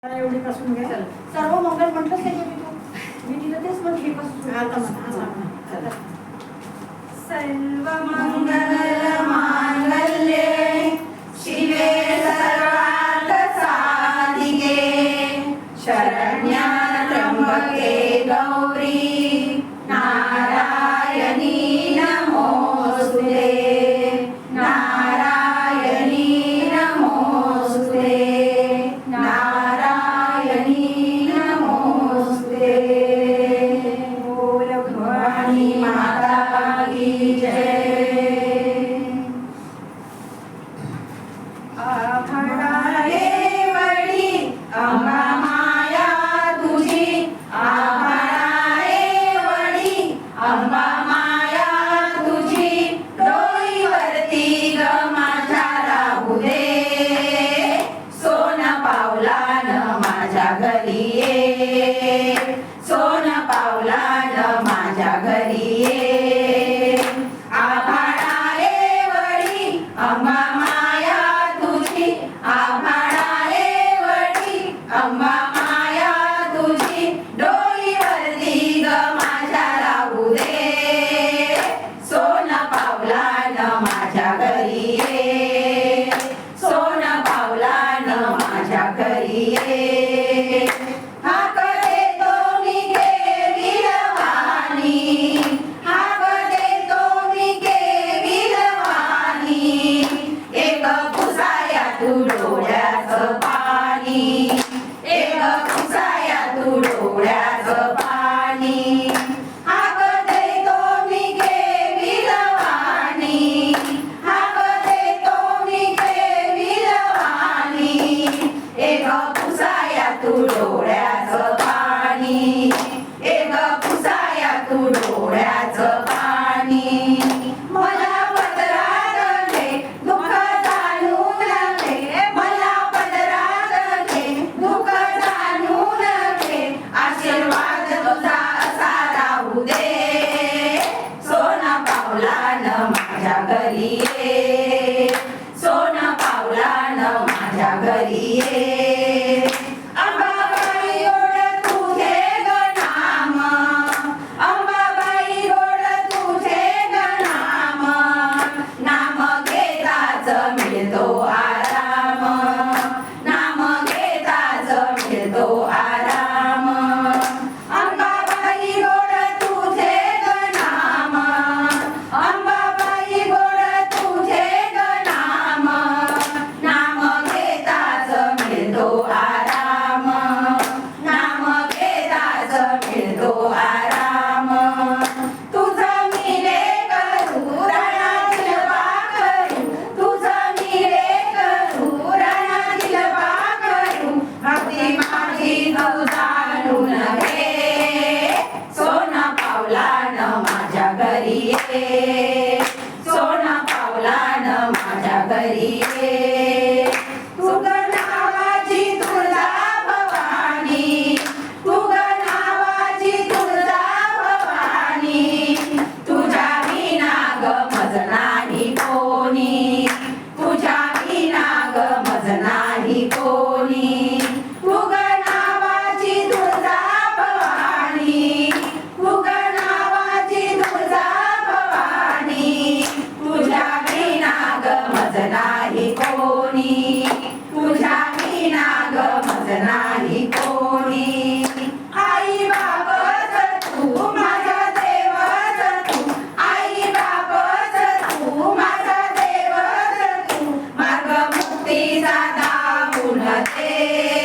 एवढी पासून घ्या सर्व मंगल म्हटलंच नाही मी तिला तेच म्हणते हे पासून आता सर्व मंगल मांगल्ये शिवे सर्वार्थ साधिके शरण्या त्र्यंबके गौरी नारायणी नमोस्तुते नारायणी नमोस्तुते नारायणी नमोस्तुते बोल भवानी माता की जय। आभाळाले वडी अंबा माया तुझी आभाळाले वडी अंबा माया तुझी डोईवरती ग माझ्या राहू दे सोन पावलान माझ्या घरी ये सोन पावलान माझ्या घरी ये आभाळाले वडी अंबा माया तुझी आभाळाले वडी अंबा माया तुझी डोईवरती ग माझ्या राहू दे सोन पावलान माझ्या घरी ये सोन पावलान माझ्या घरी ये हाक देतो मी केविलवाणी हाक देतो मी केविलवाणी एक पुसाया तू डोळ्याचं पाणी एक पुसाया तू डोळ्याचं पाणी हाक देतो मी केविलवाणी हाक देतो मी केविलवाणी एक पुसाया तू डोळ्याचं पाणी एक पुसाया तू डोळ्याचं पाणी मला पदरात घे दुःख जाणून घे मला पदरात घे दुःख जाणून घे आशीर्वाद तुझा असा राहू दे सोना पावलान माझ्या घरी ये सोना पावलान माझ्या घरी ये अंबाबाई गोड तुझे ग नाम अंबाबाई गोड तुझे ग नाम नाम घेताच मिळतो आराम नाम घेताच मिळतो आराम अंबाबाई गोड तुझे ग नाम अंबाबाई गोड तुझे ग नाम नाम घेताच मिळतो आराम नाम घेताच मिळतो आराम तुझं मी रे करू रणातील करू तुझं मी रे करू रणातील करू भक्ती माझी तू जाणून घे सोना पावलान माझ्या घरी ये सोना पावलान माझ्या घरी ये तुग नावाची तुळजा भवानी तुग नावाची तुळजा भवानी तुझ्या विना ग मज नाही कोणी तुझ्या विना ग मज नाही कोणी तुग नावाची तुळजा भवानी तुग नावाची तुळजा भवानी तुझ्या विना ग मज नाही कोणी तुझ्या विना ग मज नाही कोणी आई बाबच तू माझा देवच तू आई बाबच तू माझा देवच तू मार्ग मुक्तीचा दाखवून दे